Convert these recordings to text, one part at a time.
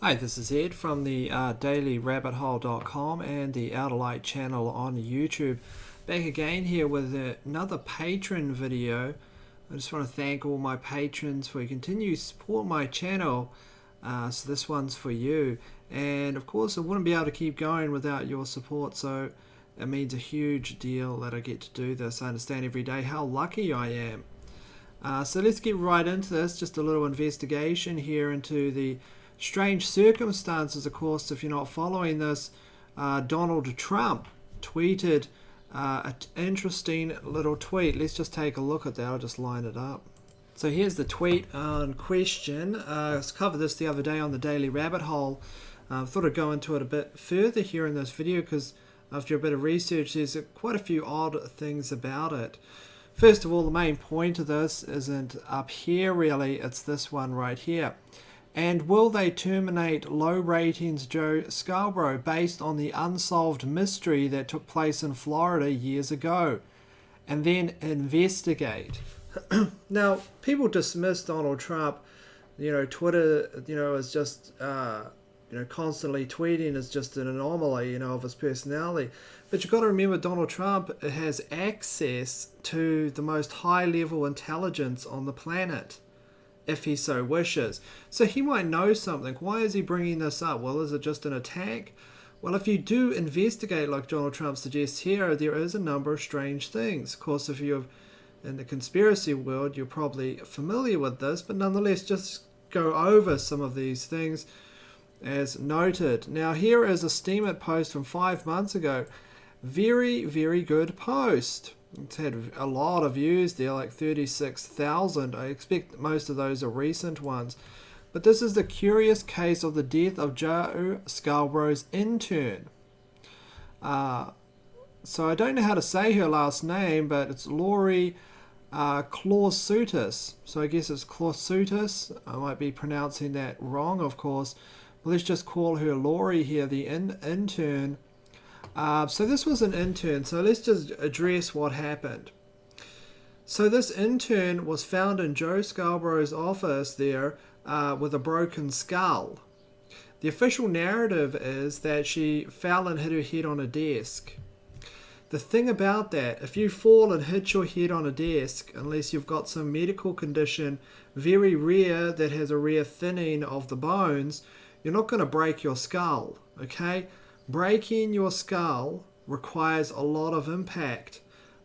Hi, this is Ed from the DailyRabbitHole.com and the TheOuterDark channel on YouTube. Back again here with another patron video. I just want to thank all my patrons for your continued support my channel. So this one's for you. And of course I wouldn't be able to keep going without your support, so it means a huge deal that I get to do this. I understand every day how lucky I am. So let's get right into this. Just a little investigation here into the strange circumstances. Of course, if you're not following this, Donald Trump tweeted an interesting little tweet. Let's just take a look at that. I'll just line it up. So here's the tweet on question. I covered this the other day on the Daily Rabbit Hole. I thought I'd go into it a bit further here in this video because after a bit of research there's quite a few odd things about it. First of all, the main point of this isn't up here really, it's this one right here. And will they terminate low ratings Joe Scarborough based on the unsolved mystery that took place in Florida years ago? And then investigate. Now, people dismiss Donald Trump, Twitter, is just, constantly tweeting is just an anomaly, of his personality. But you've got to remember Donald Trump has access to the most high-level intelligence on the planet, if he so wishes. So he might know something. Why is he bringing this up? Well, is it just an attack? Well, if you do investigate like Donald Trump suggests here, there is a number of strange things. Of course, if you're in the conspiracy world, you're probably familiar with this, but nonetheless, just go over some of these things as noted. Now, here is a Steemit post from 5 months ago. Very, very good post. It's had a lot of views there, like 36,000. I expect most of those are recent ones. But this is the curious case of the death of Joe Scarborough's intern. So I don't know how to say her last name, but it's Lori Klausutis. So I guess it's Klausutis. I might be pronouncing that wrong, of course. But let's just call her Lori here, the intern. So this was an intern, so let's just address what happened. So this intern was found in Joe Scarborough's office there with a broken skull. The official narrative is that she fell and hit her head on a desk. The thing about that, if you fall and hit your head on a desk, unless you've got some medical condition very rare that has a rare thinning of the bones, you're not going to break your skull, okay? Breaking your skull requires a lot of impact.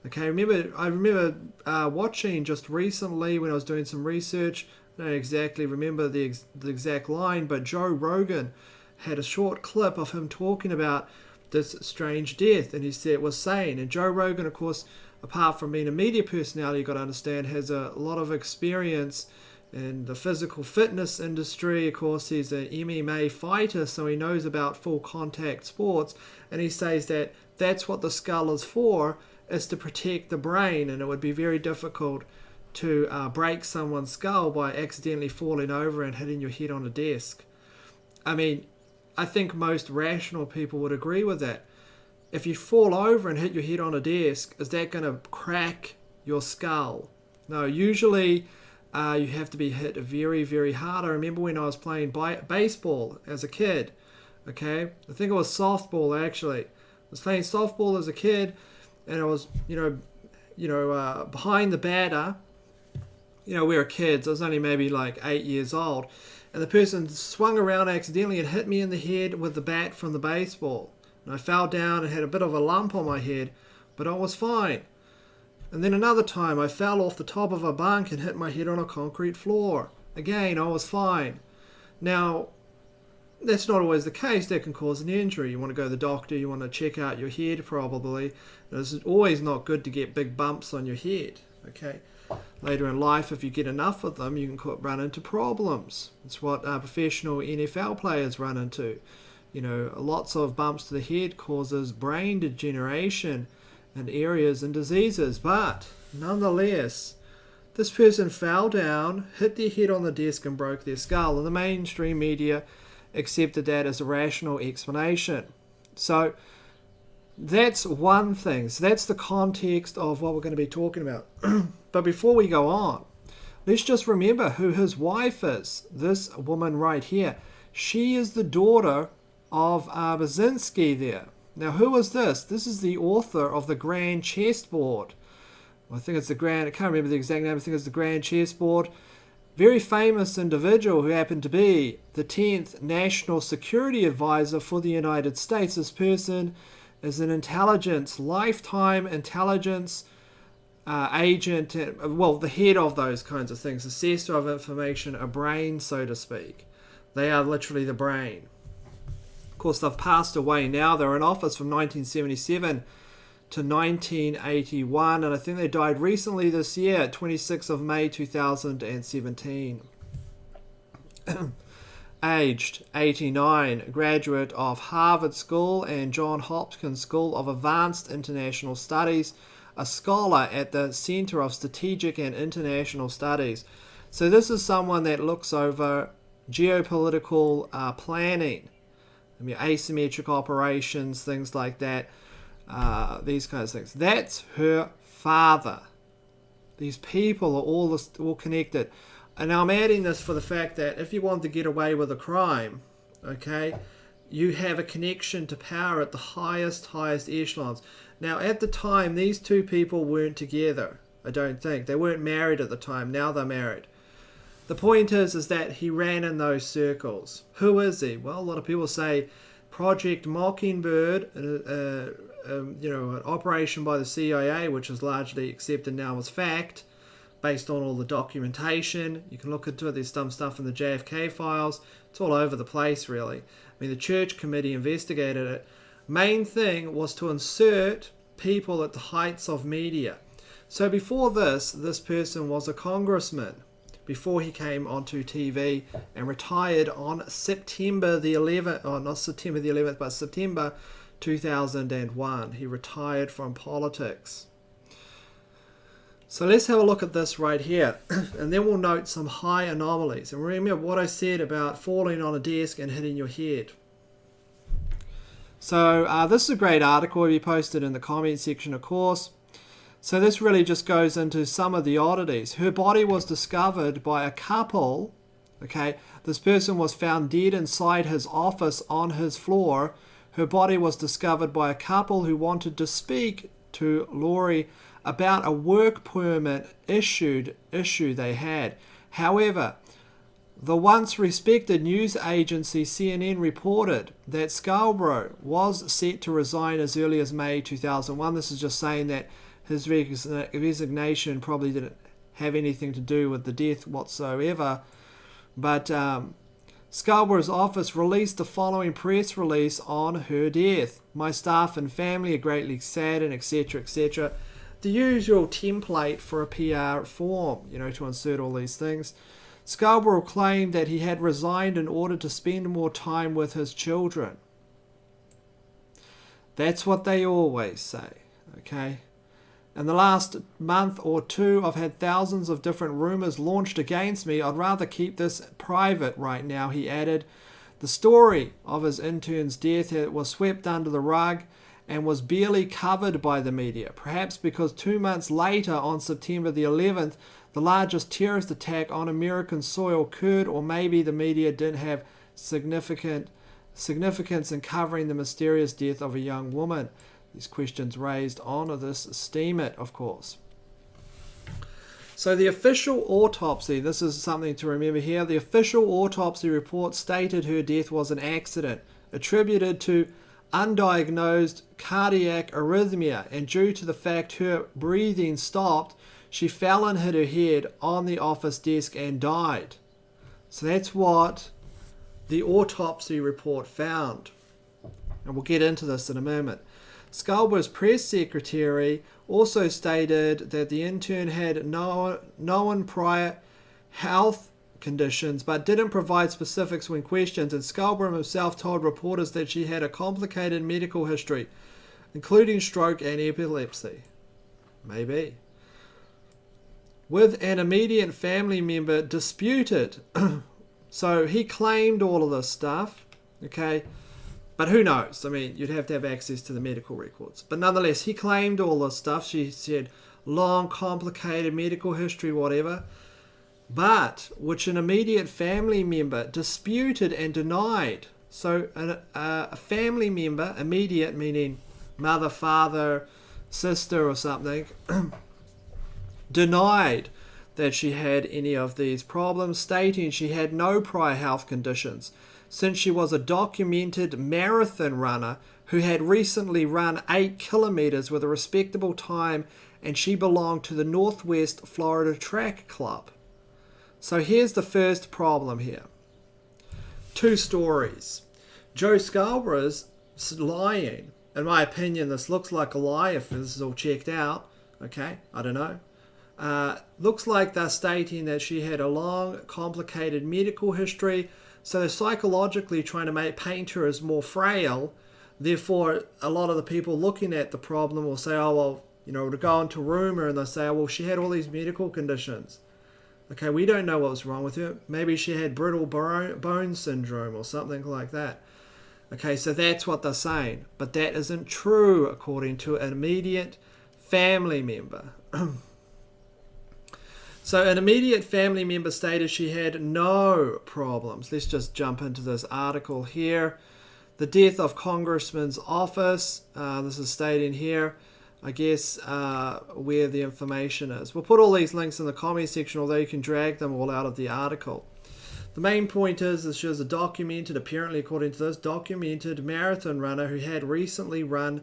Okay, I remember watching just recently when I was doing some research. I don't exactly remember the exact line, but Joe Rogan had a short clip of him talking about this strange death, and he said it was saying. And Joe Rogan, of course, apart from being a media personality, you've got to understand, has a lot of experience in the physical fitness industry. Of course, he's an MMA fighter, so he knows about full contact sports, and he says that that's what the skull is for, is to protect the brain, and it would be very difficult to break someone's skull by accidentally falling over and hitting your head on a desk. I mean, I think most rational people would agree with that. If you fall over and hit your head on a desk, is that going to crack your skull? No, usually you have to be hit very, very hard. I remember when I was playing baseball as a kid, okay? I think it was softball, actually. I was playing softball as a kid, and I was, behind the batter. We were kids. I was only maybe like 8 years old. And the person swung around accidentally and hit me in the head with the bat from the baseball. And I fell down and had a bit of a lump on my head, but I was fine. And then another time I fell off the top of a bunk and hit my head on a concrete floor. Again, I was fine. Now, that's not always the case. That can cause an injury. You want to go to the doctor, you want to check out your head probably. It's always not good to get big bumps on your head, okay? Later in life, if you get enough of them, you can run into problems. It's what professional NFL players run into. Lots of bumps to the head causes brain degeneration and areas and diseases. But nonetheless, this person fell down, hit their head on the desk and broke their skull, and the mainstream media accepted that as a rational explanation. So that's one thing. So that's the context of what we're going to be talking about. But before we go on, let's just remember who his wife is. This woman right here. She is the daughter of Brzezinski there. Now, who was this? This is the author of the Grand Chessboard. I think it's I can't remember the exact name, I think it's the Grand Chessboard. Very famous individual who happened to be the 10th National Security Advisor for the United States. This person is an lifetime intelligence agent, well, the head of those kinds of things, assessor of information, a brain, so to speak. They are literally the brain. Of course, they've passed away now. They were in office from 1977 to 1981, and I think they died recently this year, 26th of May 2017. Aged 89, graduate of Harvard School and Johns Hopkins School of Advanced International Studies, a scholar at the Center of Strategic and International Studies. So this is someone that looks over geopolitical planning, asymmetric operations, things like that. These kinds of things. That's her father. These people are all connected. And now I'm adding this for the fact that if you want to get away with a crime, okay, you have a connection to power at the highest echelons. Now, at the time, these two people weren't together, I don't think. They weren't married at the time. Now they're married. The point is that he ran in those circles. Who is he? Well, a lot of people say Project Mockingbird, an operation by the CIA, which is largely accepted now as fact, based on all the documentation. You can look into it. There's some stuff in the JFK files. It's all over the place, really. The Church Committee investigated it. Main thing was to insert people at the heights of media. So before this person was a congressman before he came onto TV and retired on September the 11th, not September the 11th, but September 2001. He retired from politics. So let's have a look at this right here, and then we'll note some high anomalies. And remember what I said about falling on a desk and hitting your head. So this is a great article. Will be posted in the comment section, of course. So this really just goes into some of the oddities. Her body was discovered by a couple. Okay, this person was found dead inside his office on his floor. Her body was discovered by a couple who wanted to speak to Lori about a work permit issue they had. However, the once respected news agency CNN reported that Scarborough was set to resign as early as May 2001. This is just saying that his resignation probably didn't have anything to do with the death whatsoever. But Scarborough's office released the following press release on her death. My staff and family are greatly saddened, etc., etc. The usual template for a PR form, to insert all these things. Scarborough claimed that he had resigned in order to spend more time with his children. That's what they always say, okay? In the last month or two, I've had thousands of different rumors launched against me. I'd rather keep this private right now, he added. The story of his intern's death was swept under the rug and was barely covered by the media, perhaps because 2 months later, on September the 11th, the largest terrorist attack on American soil occurred, or maybe the media didn't have significance in covering the mysterious death of a young woman. These questions raised on this steamit, of course. So the official autopsy, this is something to remember here, the official autopsy report stated her death was an accident attributed to undiagnosed cardiac arrhythmia, and due to the fact her breathing stopped, she fell and hit her head on the office desk and died. So that's what the autopsy report found. And we'll get into this in a moment. Scarborough's press secretary also stated that the intern had known prior health conditions but didn't provide specifics when questioned, and Scarborough himself told reporters that she had a complicated medical history, including stroke and epilepsy. Maybe. With an immediate family member disputed. So he claimed all of this stuff, okay? But who knows? You'd have to have access to the medical records. But nonetheless, he claimed all this stuff. She said long, complicated medical history, whatever. but which an immediate family member disputed and denied. So a family member, immediate meaning mother, father, sister or something, denied that she had any of these problems, stating she had no prior health conditions, since she was a documented marathon runner who had recently run 8 kilometers with a respectable time, and she belonged to the Northwest Florida Track Club. So here's the first problem here. 2 stories. Joe Scarborough's lying. In my opinion, this looks like a lie if this is all checked out. Okay, I don't know. Looks like they're stating that she had a long, complicated medical history, so they're psychologically trying to paint her as more frail. Therefore, a lot of the people looking at the problem will say, oh, well, to go into rumor, and they'll say, oh, well, she had all these medical conditions. Okay, we don't know what was wrong with her. Maybe she had brittle bone syndrome or something like that. Okay, so that's what they're saying. But that isn't true according to an immediate family member. So an immediate family member stated she had no problems. Let's just jump into this article here. The death of Congressman's office. This is stating here, I guess, where the information is. We'll put all these links in the comment section, although you can drag them all out of the article. The main point is she was a documented, apparently according to this, documented marathon runner who had recently run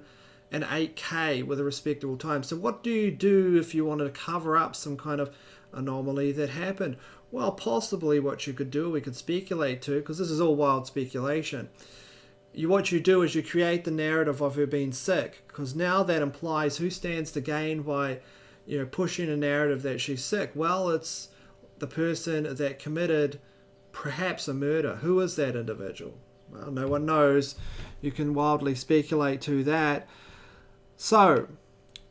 an 8K with a respectable time. So what do you do if you wanted to cover up some kind of anomaly that happened? Well, possibly what you could do, we could speculate to, because this is all wild speculation. What you do is you create the narrative of her being sick, because now that implies who stands to gain by pushing a narrative that she's sick. Well, it's the person that committed perhaps a murder. Who is that individual? Well, no one knows. You can wildly speculate to that. So,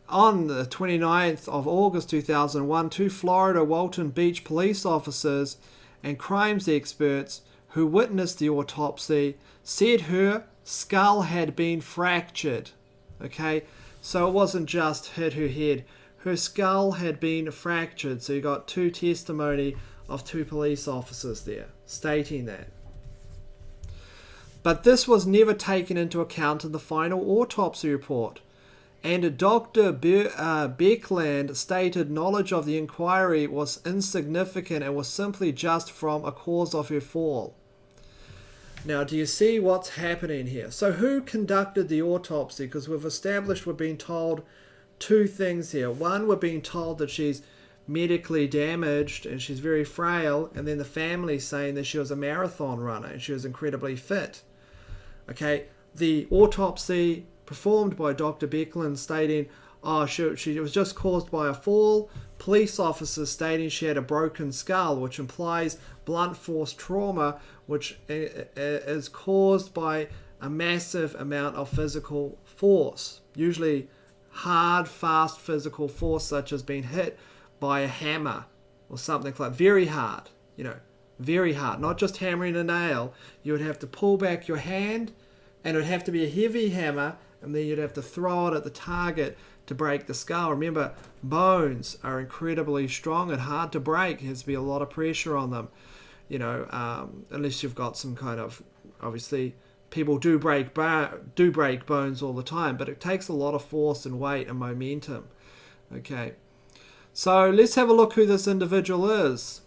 on the 29th of August 2001, 2 Florida Walton Beach police officers and crimes experts who witnessed the autopsy said her skull had been fractured. Okay, so it wasn't just hit her head. Her skull had been fractured. So you got 2 testimony of 2 police officers there stating that. But this was never taken into account in the final autopsy report. And Dr. Beckland stated knowledge of the inquiry was insignificant and was simply just from a cause of her fall. Now, do you see what's happening here? So who conducted the autopsy? Because we've established we're being told 2 things here. One, we're being told that she's medically damaged and she's very frail, and then the family saying that she was a marathon runner and she was incredibly fit. Okay, the autopsy performed by Dr. Beckland stating, she was just caused by a fall. Police officers stating she had a broken skull, which implies blunt force trauma, which is caused by a massive amount of physical force, usually hard, fast physical force, such as being hit by a hammer or something like very hard, very hard, not just hammering a nail. You would have to pull back your hand, and it would have to be a heavy hammer, and then you'd have to throw it at the target to break the skull. Remember, bones are incredibly strong and hard to break. There has to be a lot of pressure on them, unless you've got some kind of, obviously, people do break bones all the time, but it takes a lot of force and weight and momentum. Okay, so let's have a look who this individual is.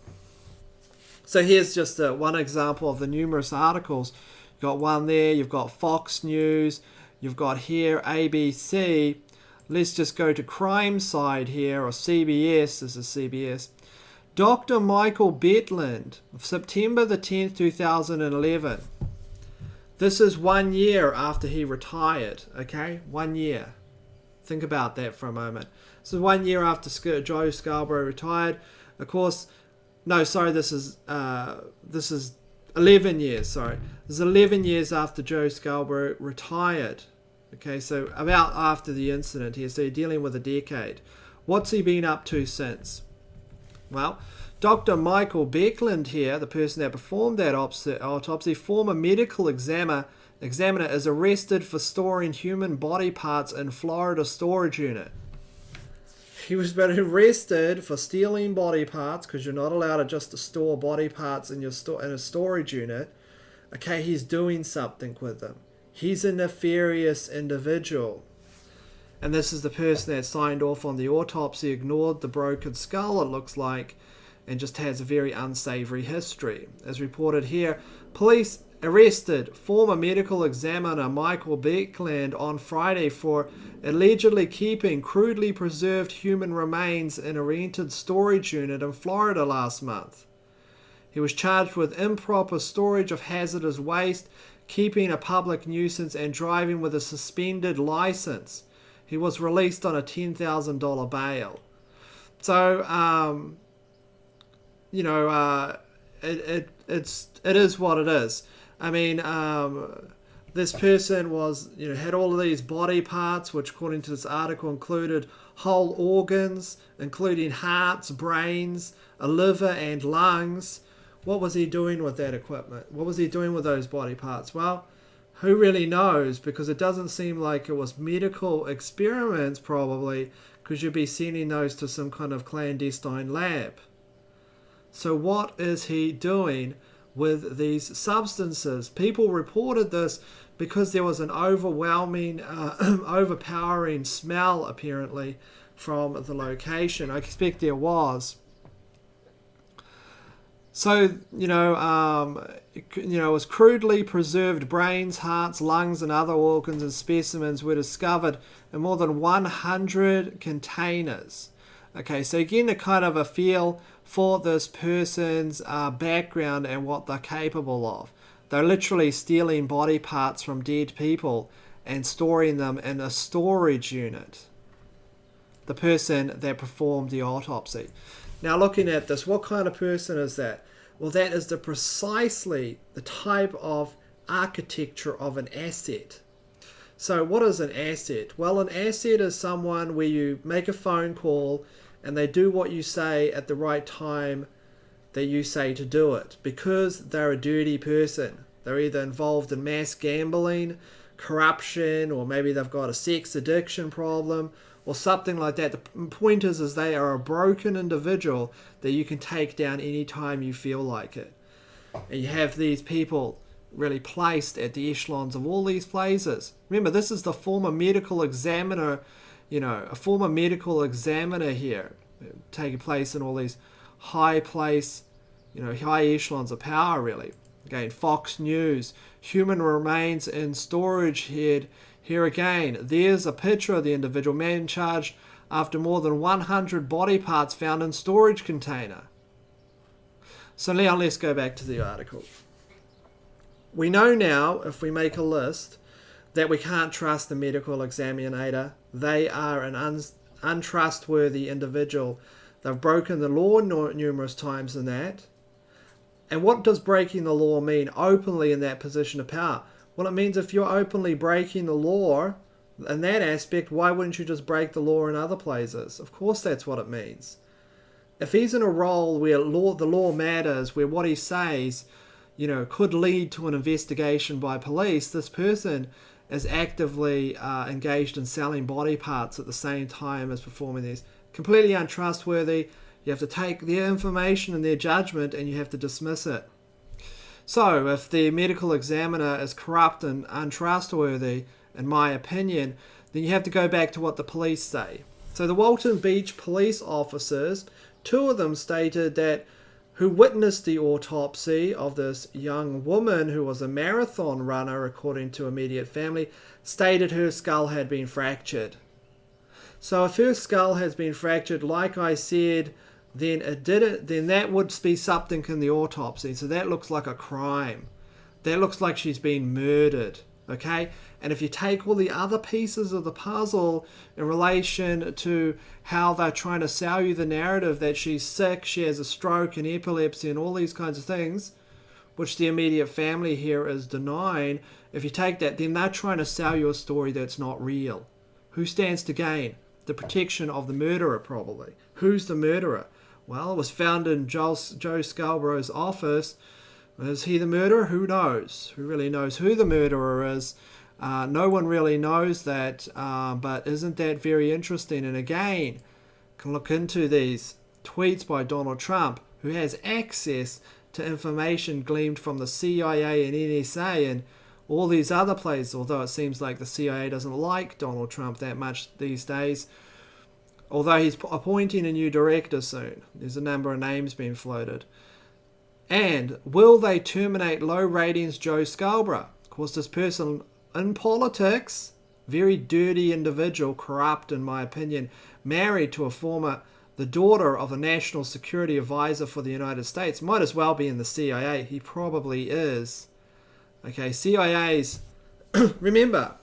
So here's just one example of the numerous articles. You've got one there, you've got Fox News, you've got here ABC. Let's just go to crime side here, or CBS. This is CBS. Dr. Michael Beckland, September the 10th, 2011. This is 1 year after he retired, okay? 1 year. Think about that for a moment. This is 1 year after Joe Scarborough retired. Of course, no, sorry, this is 11 years, sorry. This is 11 years after Joe Scarborough retired. Okay, so about after the incident here, so you're dealing with a decade. What's he been up to since? Well, Dr. Michael Beckland here, the person that performed that autopsy, former medical examiner, is arrested for storing human body parts in Florida storage unit. he was been arrested for stealing body parts, because you're not allowed to just store body parts in your in a storage unit. Okay, he's doing something with them. He's a nefarious individual. And this is the person that signed off on the autopsy, ignored the broken skull, it looks like, and just has a very unsavory history. As reported here, police arrested former medical examiner Michael Beckland on Friday for allegedly keeping crudely preserved human remains in a rented storage unit in Florida last month. He was charged with improper storage of hazardous waste, keeping a public nuisance, and driving with a suspended license. He was released on a $10,000 bail. So, it is what it is. I mean, this person was, had all of these body parts, which according to this article included whole organs, including hearts, brains, a liver and lungs. What was he doing with that equipment? What was he doing with those body parts? Well, who really knows? Because it doesn't seem like it was medical experiments, probably, because you'd be sending those to some kind of clandestine lab. So what is he doing with these substances? People reported this because there was an overwhelming, overpowering smell, apparently, from the location. I expect there was. So, it was crudely preserved brains, hearts, lungs, and other organs and specimens were discovered in more than 100 containers. Okay, so again, a kind of a feel for this person's background and what they're capable of. They're literally stealing body parts from dead people and storing them in a storage unit. The person that performed the autopsy. Now, looking at this, what kind of person is that? Well, that is precisely the type of architecture of an asset. So what is an asset? Well, an asset is someone where you make a phone call and they do what you say at the right time that you say to do it, because they're a dirty person. They're either involved in mass gambling, corruption, or maybe they've got a sex addiction problem or something like that. The point is they are a broken individual that you can take down anytime you feel like it. And you have these people really placed at the echelons of all these places. Remember, this is the former medical examiner, a former medical examiner here, taking place in all these high place, high echelons of power, really. Again, Fox News, human remains in storage head. Here again, there's a picture of the individual man charged after more than 100 body parts found in storage container. So now let's go back to the article. We know now, if we make a list, that we can't trust the medical examiner. They are an untrustworthy individual. They've broken the law numerous times in that. And what does breaking the law mean openly in that position of power? Well, it means if you're openly breaking the law in that aspect, why wouldn't you just break the law in other places? Of course that's what it means. If he's in a role where the law matters, where what he says, could lead to an investigation by police, this person is actively engaged in selling body parts at the same time as performing these. Completely untrustworthy. You have to take their information and their judgment and you have to dismiss it. So, if the medical examiner is corrupt and untrustworthy, in my opinion, then you have to go back to what the police say. So the Walton Beach police officers, 2 of them stated that who witnessed the autopsy of this young woman who was a marathon runner, according to immediate family, stated her skull had been fractured. So if her skull has been fractured, like I said, then that would be something in the autopsy. So that looks like a crime. That looks like she's been murdered. Okay? And if you take all the other pieces of the puzzle in relation to how they're trying to sell you the narrative that she's sick, she has a stroke and epilepsy and all these kinds of things, which the immediate family here is denying, if you take that, then they're trying to sell you a story that's not real. Who stands to gain? The protection of the murderer, probably. Who's the murderer? Well, it was found in Joe Scarborough's office. Is he the murderer? Who knows? Who really knows who the murderer is? No one really knows that, but isn't that very interesting? And again, can look into these tweets by Donald Trump, who has access to information gleaned from the CIA and NSA and all these other places, although it seems like the CIA doesn't like Donald Trump that much these days. Although he's appointing a new director soon. There's a number of names being floated. And will they terminate low ratings Joe Scarborough? Of course, this person in politics, very dirty individual, corrupt in my opinion, married to the daughter of a national security advisor for the United States. Might as well be in the CIA. He probably is. Okay, CIA's, remember,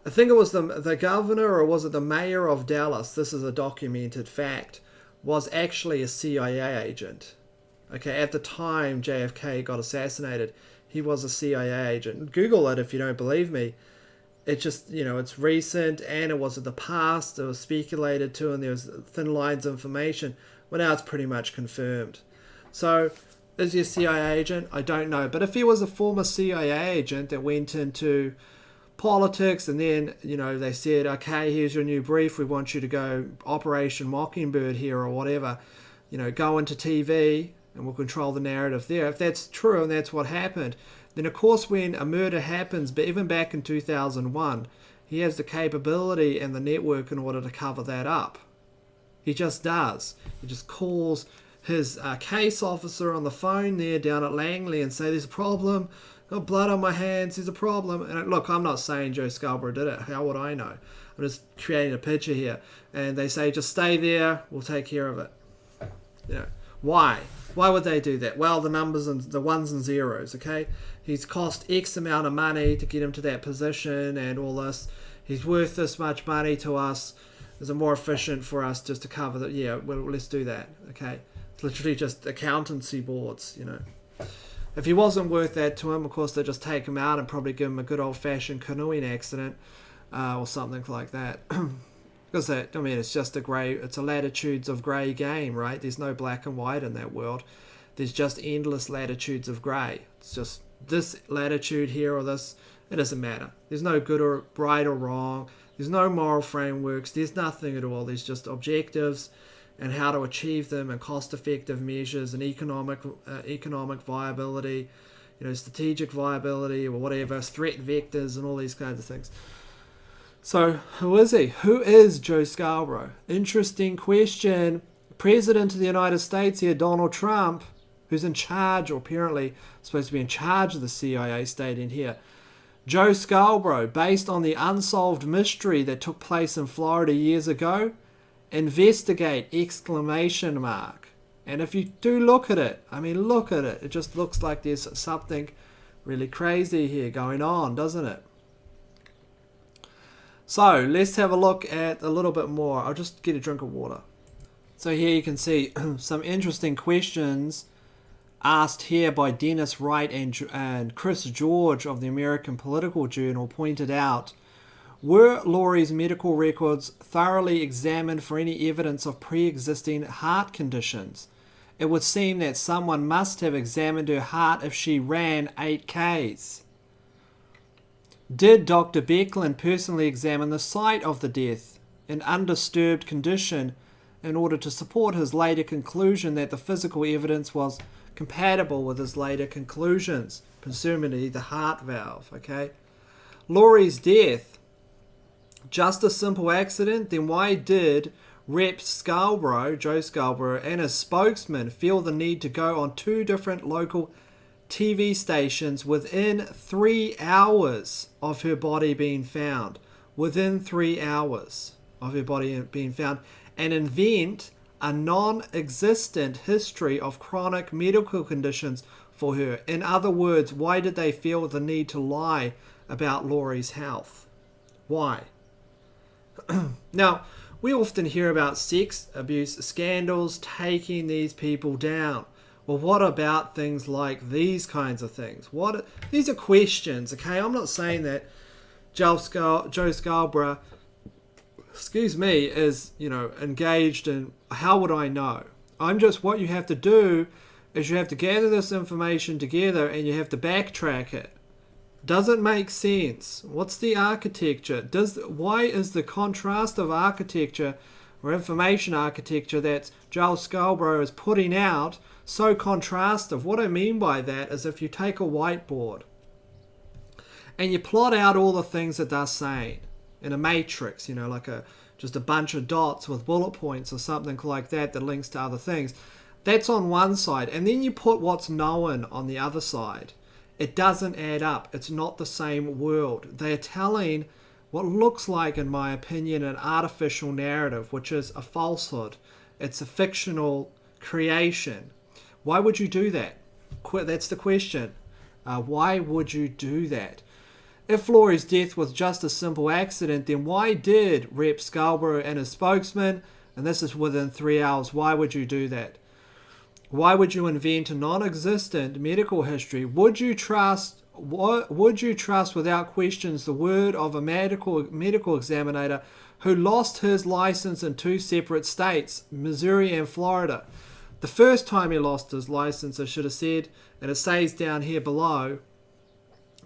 I think it was the governor, or was it the mayor of Dallas, this is a documented fact, was actually a CIA agent. Okay, at the time JFK got assassinated, he was a CIA agent. Google it if you don't believe me. It's just, it's recent, and it was in the past, it was speculated to, and there was thin lines of information. Well, now it's pretty much confirmed. So, is he a CIA agent? I don't know. But if he was a former CIA agent that went into politics, and then, they said, okay, here's your new brief, we want you to go Operation Mockingbird here, or whatever, go into TV, and we'll control the narrative there. If that's true, and that's what happened, then of course when a murder happens, but even back in 2001, he has the capability and the network in order to cover that up. He just does. He just calls his case officer on the phone there down at Langley and say, there's a problem, got blood on my hands, there's a problem. And look, I'm not saying Joe Scarborough did it. How would I know? I'm just creating a picture here. And they say, just stay there, we'll take care of it. Why? Why would they do that? Well, the numbers and the ones and zeros, okay? He's cost X amount of money to get him to that position and all this. He's worth this much money to us. Is it more efficient for us just to cover that? Yeah, well, let's do that, okay? It's literally just accountancy boards, If he wasn't worth that to him, of course, they'd just take him out and probably give him a good old-fashioned canoeing accident or something like that. Because it's just it's a latitudes of grey game, right? There's no black and white in that world. There's just endless latitudes of grey. It's just this latitude here or this, it doesn't matter. There's no good or right or wrong. There's no moral frameworks. There's nothing at all. There's just objectives and how to achieve them and cost-effective measures and economic viability, strategic viability or whatever, threat vectors and all these kinds of things. So, who is he? Who is Joe Scarborough? Interesting question. President of the United States here, Donald Trump, who's in charge, or apparently supposed to be in charge of the CIA, stayed in here. Joe Scarborough, based on the unsolved mystery that took place in Florida years ago, investigate, ! And if you do look at it, look at it. It just looks like there's something really crazy here going on, doesn't it? So let's have a look at a little bit more. I'll just get a drink of water. So here you can see some interesting questions asked here by Dennis Wright and Chris George of the American Political Journal pointed out, were Lori's medical records thoroughly examined for any evidence of pre-existing heart conditions? It would seem that someone must have examined her heart if she ran 8Ks. Did Dr. Becklin personally examine the site of the death in undisturbed condition in order to support his later conclusion that the physical evidence was compatible with his later conclusions, presumably the heart valve, okay? Lori's death, just a simple accident? Then why did Rep. Scarborough, Joe Scarborough, and his spokesman feel the need to go on 2 different local TV stations within 3 hours of her body being found, within 3 hours of her body being found, and invent a non-existent history of chronic medical conditions for her? In other words, why did they feel the need to lie about Lori's health? Why? Now, we often hear about sex abuse scandals taking these people down. Well, what about things like these kinds of things? These are questions, okay? I'm not saying that Joe Scarborough, is, engaged in, how would I know? What you have to do is you have to gather this information together and you have to backtrack it. Does it make sense? What's the architecture? Why is the contrast of architecture or information architecture that Joe Scarborough is putting out so contrastive. What I mean by that is if you take a whiteboard and you plot out all the things that they're saying in a matrix, like just a bunch of dots with bullet points or something like that that links to other things, that's on one side. And then you put what's known on the other side. It doesn't add up. It's not the same world. They are telling what looks like, in my opinion, an artificial narrative, which is a falsehood. It's a fictional creation. Why would you do that? That's the question. Why would you do that? If Lori's death was just a simple accident, then why did Rep. Scarborough and his spokesman, and this is within 3 hours, why would you do that? Why would you invent a non-existent medical history? Would you trust without questions the word of a medical examiner who lost his license in 2 separate states, Missouri and Florida? The first time he lost his license, I should have said, and it says down here below,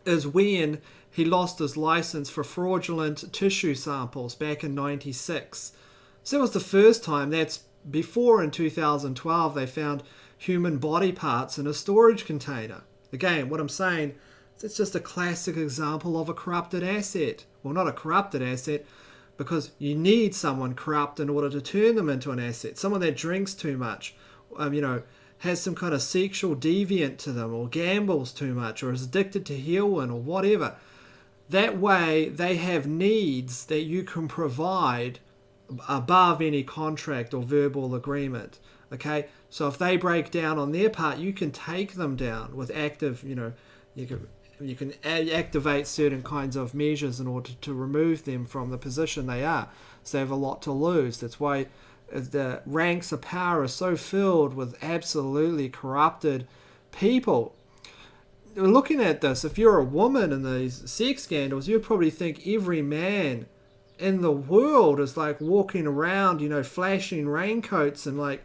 is when he lost his license for fraudulent tissue samples back in 96. So that was the first time. That's before, in 2012, they found human body parts in a storage container. Again, what I'm saying, it's just a classic example of a corrupted asset. Well, not a corrupted asset, because you need someone corrupt in order to turn them into an asset. Someone that drinks too much, has some kind of sexual deviant to them, or gambles too much, or is addicted to heroin, or whatever. That way, they have needs that you can provide above any contract or verbal agreement. Okay, so if they break down on their part, you can take them down with active, you can activate certain kinds of measures in order to remove them from the position they are. So they have a lot to lose. That's why the ranks of power are so filled with absolutely corrupted people. Looking at this, if you're a woman in these sex scandals, you'd probably think every man in the world is like walking around, flashing raincoats and like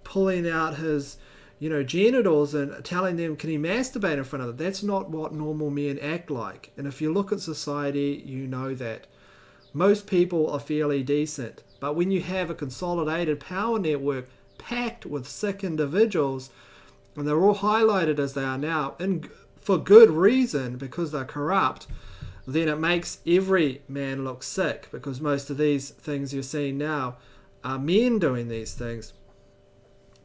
pulling out his, genitals and telling them, can he masturbate in front of them? That's not what normal men act like. And if you look at society, you know that. Most people are fairly decent. But when you have a consolidated power network packed with sick individuals, and they're all highlighted as they are now, and for good reason, because they're corrupt, then it makes every man look sick, because most of these things you're seeing now are men doing these things.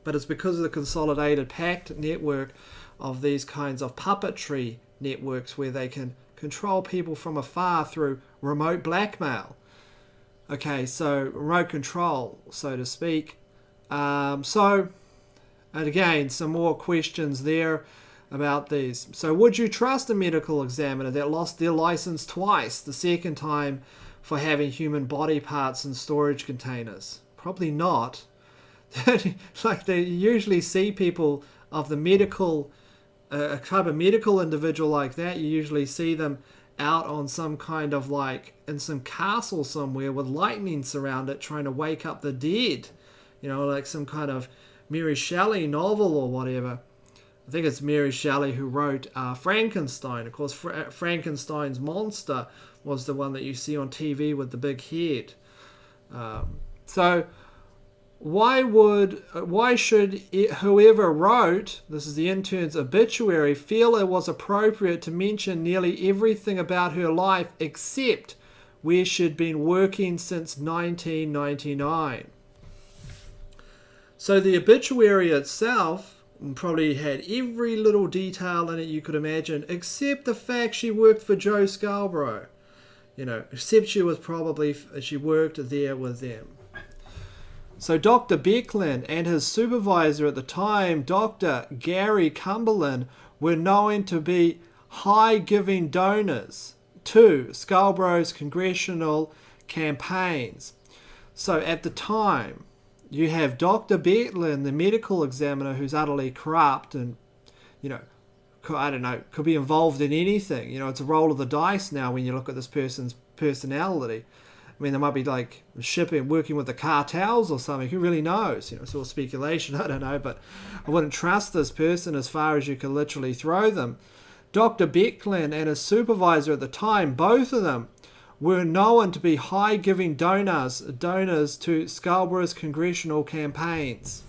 But it's because of the consolidated packed network of these kinds of puppetry networks where they can control people from afar through remote blackmail. Okay, so remote control, so to speak. And again, some more questions there about these. So would you trust a medical examiner that lost their license twice, the second time for having human body parts in storage containers? Probably not. Like, they usually see people of the medical, a type of medical individual like that, you usually see them out on some kind of like, in some castle somewhere with lightning surround it, trying to wake up the dead. Like some kind of Mary Shelley novel or whatever. I think it's Mary Shelley who wrote Frankenstein. Of course, Frankenstein's monster was the one that you see on TV with the big head. So why should whoever wrote, this is the intern's obituary, feel it was appropriate to mention nearly everything about her life except where she'd been working since 1999? So the obituary itself probably had every little detail in it you could imagine, except the fact she worked for Joe Scarborough. Except she worked there with them. So Dr. Becklin and his supervisor at the time, Dr. Gary Cumberland, were known to be high-giving donors to Scarborough's congressional campaigns. So at the time, you have Dr. Becklin, the medical examiner, who's utterly corrupt and, could be involved in anything. It's a roll of the dice now when you look at this person's personality. I mean, they might be like working with the cartels or something. Who really knows? It's all speculation. I don't know, but I wouldn't trust this person as far as you can literally throw them. Dr. Becklin and his supervisor at the time, both of them, were known to be high-giving donors to Scarborough's congressional campaigns.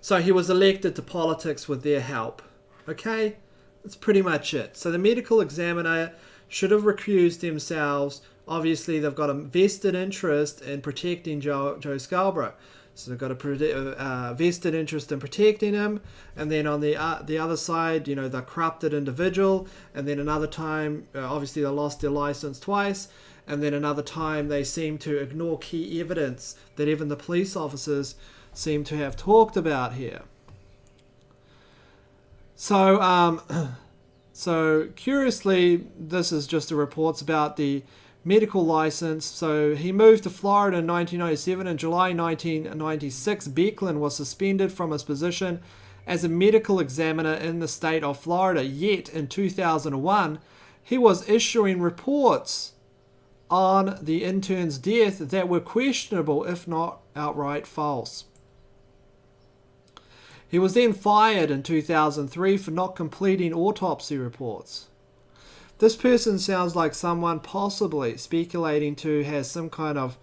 So he was elected to politics with their help. Okay? That's pretty much it. So the medical examiner should have recused themselves. Obviously, they've got a vested interest in protecting Joe Scarborough. So they've got a vested interest in protecting him. And then on the other side, you know, the corrupted individual. And then another time, obviously, they lost their license twice. And then another time, they seem to ignore key evidence that even the police officers seem to have talked about here. So, so curiously, this is just the reports about the medical license. So he moved to Florida in 1997. In July 1996, Becklin was suspended from his position as a medical examiner in the state of Florida. Yet in 2001, he was issuing reports on the intern's death that were questionable, if not outright false. He was then fired in 2003 for not completing autopsy reports. This person sounds like someone possibly speculating to has some kind of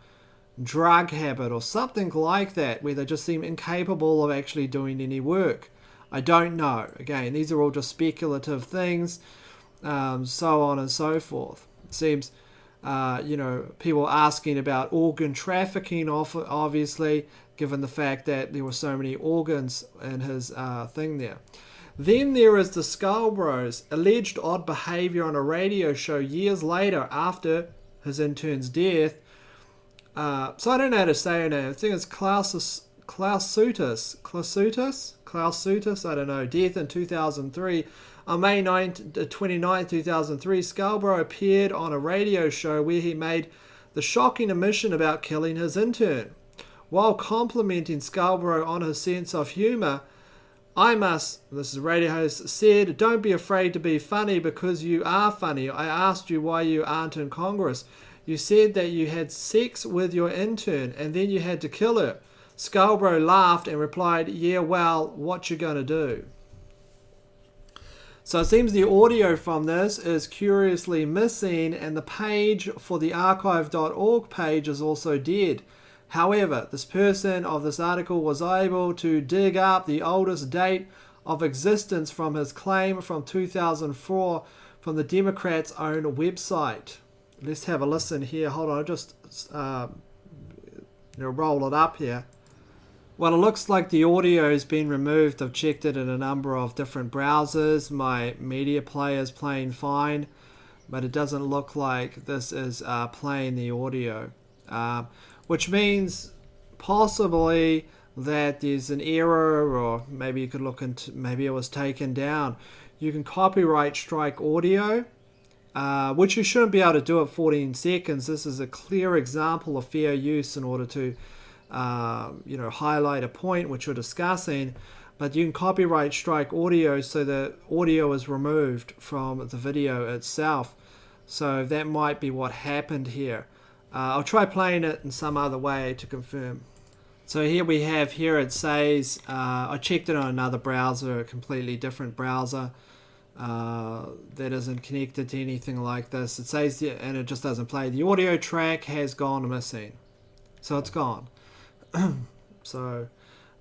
drug habit or something like that, where they just seem incapable of actually doing any work. I don't know. Again, these are all just speculative things, so on and so forth. It seems, people asking about organ trafficking, obviously, given the fact that there were so many organs in his thing there. Then there is the Scarborough's alleged odd behavior on a radio show years later after his intern's death. So I don't know how to say her name. I think it's Klausutis, I don't know. Death in 2003. On May 29, 2003, Scarborough appeared on a radio show where he made the shocking admission about killing his intern. While complimenting Scarborough on his sense of humour, this is a radio host, said, "Don't be afraid to be funny because you are funny. I asked you why you aren't in Congress. You said that you had sex with your intern and then you had to kill her." Scarborough laughed and replied, "Yeah, well, what you gonna do?" So it seems the audio from this is curiously missing, and the page for the archive.org page is also dead. However, this person of this article was able to dig up the oldest date of existence from his claim from 2004 from the Democrats' own website. Let's have a listen here. Hold on, I'll just roll it up here. Well, it looks like the audio has been removed. I've checked it in a number of different browsers. My media player is playing fine, but it doesn't look like this is playing the audio. Which means possibly that there's an error, or maybe you could look into, maybe it was taken down. You can copyright strike audio, which you shouldn't be able to do at 14 seconds. This is a clear example of fair use in order to, highlight a point which we're discussing. But you can copyright strike audio so the audio is removed from the video itself. So that might be what happened here. I'll try playing it in some other way to confirm. So here we have, here it says, I checked it on another browser, a completely different browser that isn't connected to anything like this. It says, and it just doesn't play. The audio track has gone missing. So it's gone. So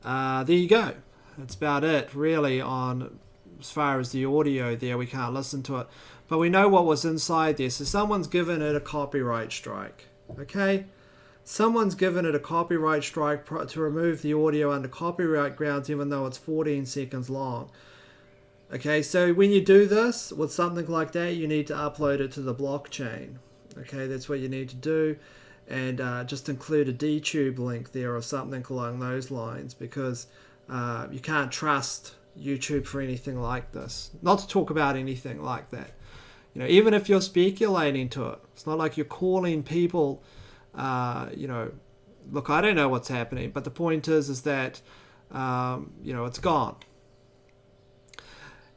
there you go. That's about it, really, on as far as the audio there. We can't listen to it. But we know what was inside there. So someone's given it a copyright strike. Okay, someone's given it a copyright strike to remove the audio under copyright grounds, even though it's 14 seconds long. Okay, so when you do this with something like that, you need to upload it to the blockchain. Okay, that's what you need to do, and just include a DTube link there or something along those lines, because you can't trust YouTube for anything like this. Not to talk about anything like that. Even if you're speculating to it, it's not like you're calling people, look, I don't know what's happening, but the point is that, it's gone.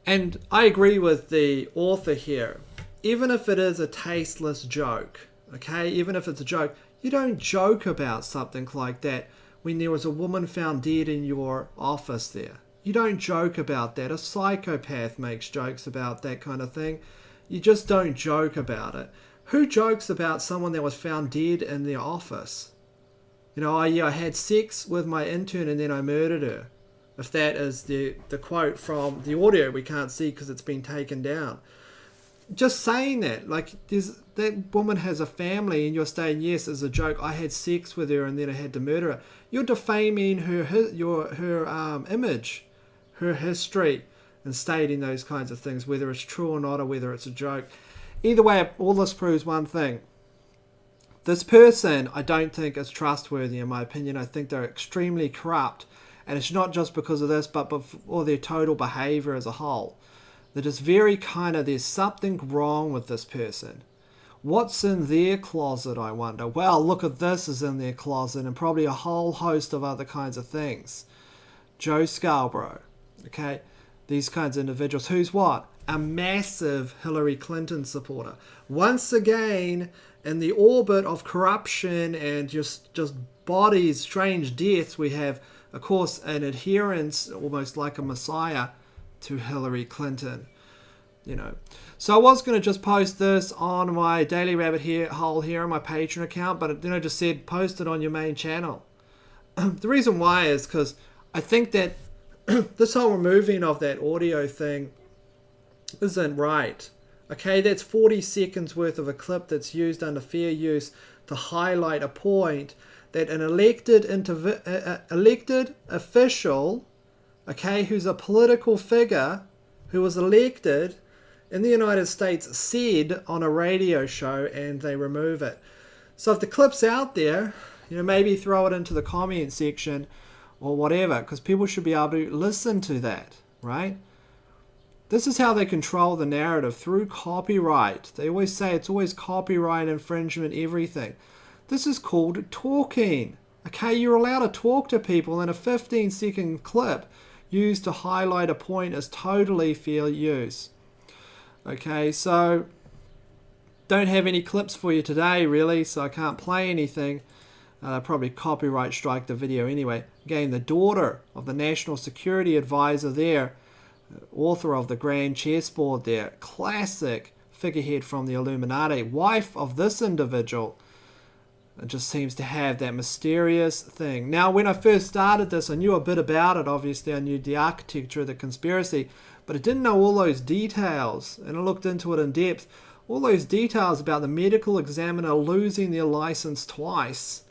And I agree with the author here. Even if it is a tasteless joke, okay, even if it's a joke, you don't joke about something like that when there was a woman found dead in your office there. You don't joke about that. A psychopath makes jokes about that kind of thing. You just don't joke about it. Who jokes about someone that was found dead in their office? You know, I had sex with my intern and then I murdered her. If that is the quote from the audio, we can't see because it's been taken down. Just saying that, like, that woman has a family and you're saying, yes, as a joke, I had sex with her and then I had to murder her. You're defaming her image, her history, and stating those kinds of things, whether it's true or not, or whether it's a joke. Either way, all this proves one thing. This person, I don't think is trustworthy, in my opinion. I think they're extremely corrupt. And it's not just because of this, but for their total behavior as a whole. That is very there's something wrong with this person. What's in their closet, I wonder? Well, look at this is in their closet, and probably a whole host of other kinds of things. Joe Scarborough, okay? These kinds of individuals. Who's what? A massive Hillary Clinton supporter. Once again, in the orbit of corruption and just bodies, strange deaths, we have, of course, an adherence, almost like a messiah, to Hillary Clinton. You know, so I was going to just post this on my Daily Rabbit Hole here on my Patreon account, but then I just said post it on your main channel. The reason why is because I think that this whole removing of that audio thing isn't right. Okay, that's 40 seconds worth of a clip that's used under fair use to highlight a point that an elected official, okay, who's a political figure who was elected in the United States said on a radio show, and they remove it. So if the clip's out there, you know, maybe throw it into the comment section or whatever, because people should be able to listen to that, right? This is how they control the narrative, through copyright. They always say it's always copyright infringement, everything. This is called talking. Okay, you're allowed to talk to people, and a 15-second clip used to highlight a point is totally fair use. Okay, so don't have any clips for you today, really, so I can't play anything. They'll probably copyright strike the video anyway. Again, the daughter of the National Security Advisor there, author of the Grand Chessboard there, classic figurehead from the Illuminati, wife of this individual. It just seems to have that mysterious thing. Now, when I first started this, I knew a bit about it. Obviously, I knew the architecture of the conspiracy, but I didn't know all those details, and I looked into it in depth. All those details about the medical examiner losing their license twice,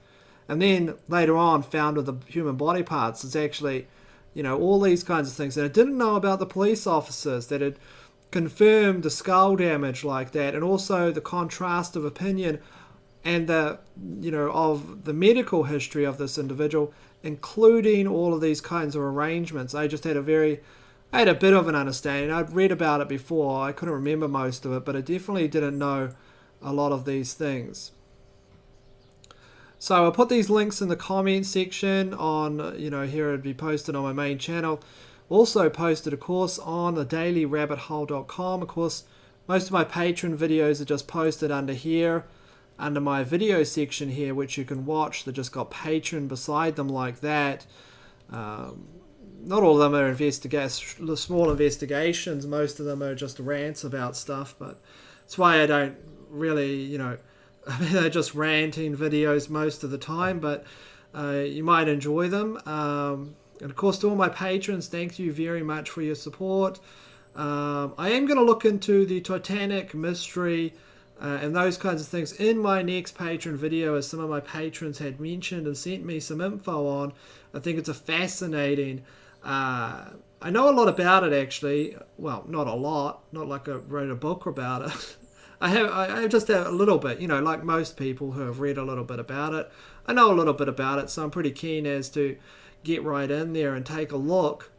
and then later on found with the human body parts, it's actually, you know, all these kinds of things. And I didn't know about the police officers that had confirmed the skull damage like that, and also the contrast of opinion and the, you know, of the medical history of this individual, including all of these kinds of arrangements. I had a bit of an understanding. I'd read about it before. I couldn't remember most of it, but I definitely didn't know a lot of these things. So I'll put these links in the comment section on, you know, here it'd be posted on my main channel. Also posted, of course, on the dailyrabbithole.com. Of course, most of my Patreon videos are just posted under here, under my video section here, which you can watch. They just got Patreon beside them like that. Not all of them are small investigations. Most of them are just rants about stuff, but that's why I don't really, you know, I mean, they're just ranting videos most of the time, but you might enjoy them. And of course, to all my patrons, thank you very much for your support. I am going to look into the Titanic mystery and those kinds of things in my next Patreon video, as some of my patrons had mentioned and sent me some info on. I think it's a fascinating... I know a lot about it, actually. Well, not a lot. Not like I wrote a book about it. I just have a little bit, you know, like most people who have read a little bit about it. I know a little bit about it, so I'm pretty keen as to get right in there and take a look.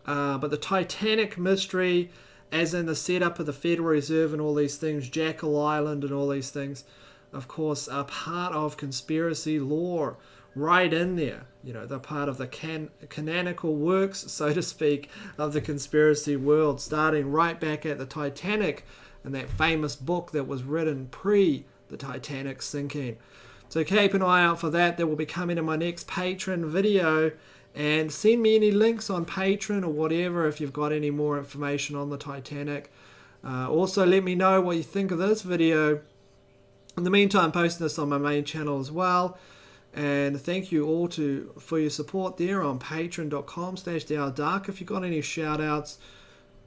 But the Titanic mystery, as in the setup of the Federal Reserve and all these things, Jekyll Island and all these things, of course, are part of conspiracy lore. Right in there, you know, they're part of the canonical works, so to speak, of the conspiracy world, starting right back at the Titanic and that famous book that was written pre the Titanic sinking. So keep an eye out for that. That will be coming in my next Patreon video, and send me any links on Patreon or whatever if you've got any more information on the Titanic. Also, let me know what you think of this video. In the meantime, I'm posting this on my main channel as well. And thank you all for your support there on patreon.com/TheOuterDark. If you've got any shout outs,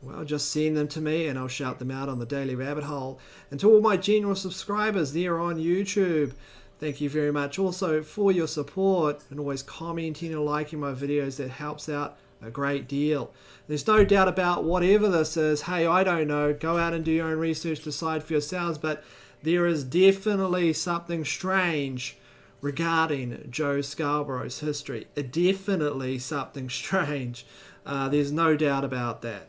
well, just send them to me and I'll shout them out on the Daily Rabbit Hole. And to all my general subscribers there on YouTube, thank you very much also for your support and always commenting and liking my videos. That helps out a great deal. There's no doubt about whatever this is. Hey, I don't know. Go out and do your own research, decide for yourselves. But there is definitely something strange regarding Joe Scarborough's history. Definitely something strange. There's no doubt about that.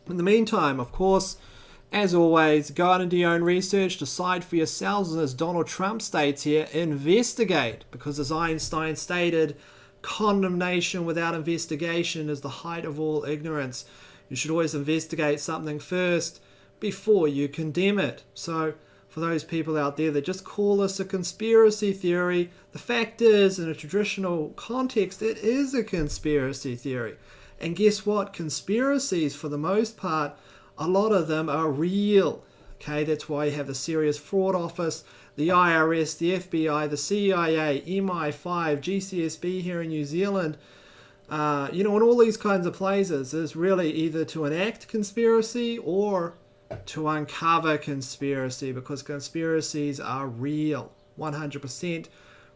In the meantime, of course, as always, go out and do your own research, decide for yourselves, and as Donald Trump states here, investigate, because as Einstein stated, condemnation without investigation is the height of all ignorance. You should always investigate something first before you condemn it. So for those people out there that just call this a conspiracy theory, the fact is, in a traditional context, it is a conspiracy theory. And guess what? Conspiracies, for the most part, a lot of them are real. Okay, that's why you have the Serious Fraud Office, the IRS, the FBI, the CIA, MI5, GCSB here in New Zealand. And all these kinds of places is really either to enact conspiracy or to uncover conspiracy, because conspiracies are real, 100%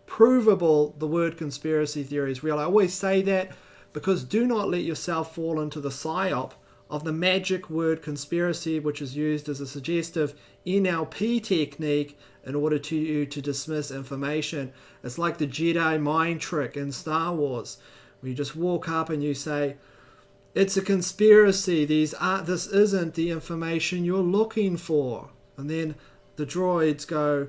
provable. The word conspiracy theory is real. I always say that because do not let yourself fall into the psyop of the magic word conspiracy, which is used as a suggestive NLP technique in order to dismiss information. It's like the Jedi mind trick in Star Wars, where you just walk up and you say, it's a conspiracy, this isn't the information you're looking for. And then the droids go,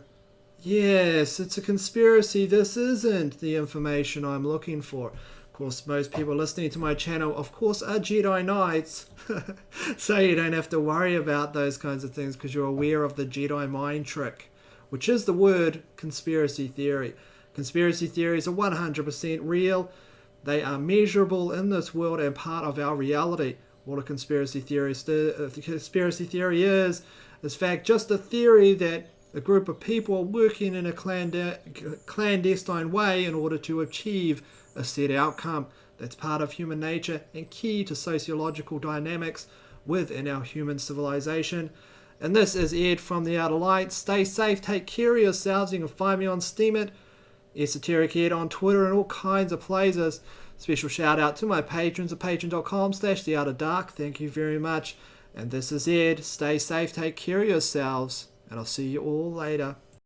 yes, it's a conspiracy, this isn't the information I'm looking for. Of course, most people listening to my channel, of course, are Jedi Knights. So you don't have to worry about those kinds of things because you're aware of the Jedi mind trick, which is the word conspiracy theory. Conspiracy theories are 100% real. They are measurable in this world and part of our reality. What a conspiracy theory is, in fact, just a theory that a group of people are working in a clandestine way in order to achieve a set outcome. That's part of human nature and key to sociological dynamics within our human civilization. And this is Ed from The Outer Light. Stay safe, take care of yourselves. You can find me on Steemit, Esoteric Ed on Twitter and all kinds of places. Special shout out to my patrons at patreon.com/TheOuterDark. Thank you very much. And this is Ed. Stay safe, take care of yourselves, and I'll see you all later.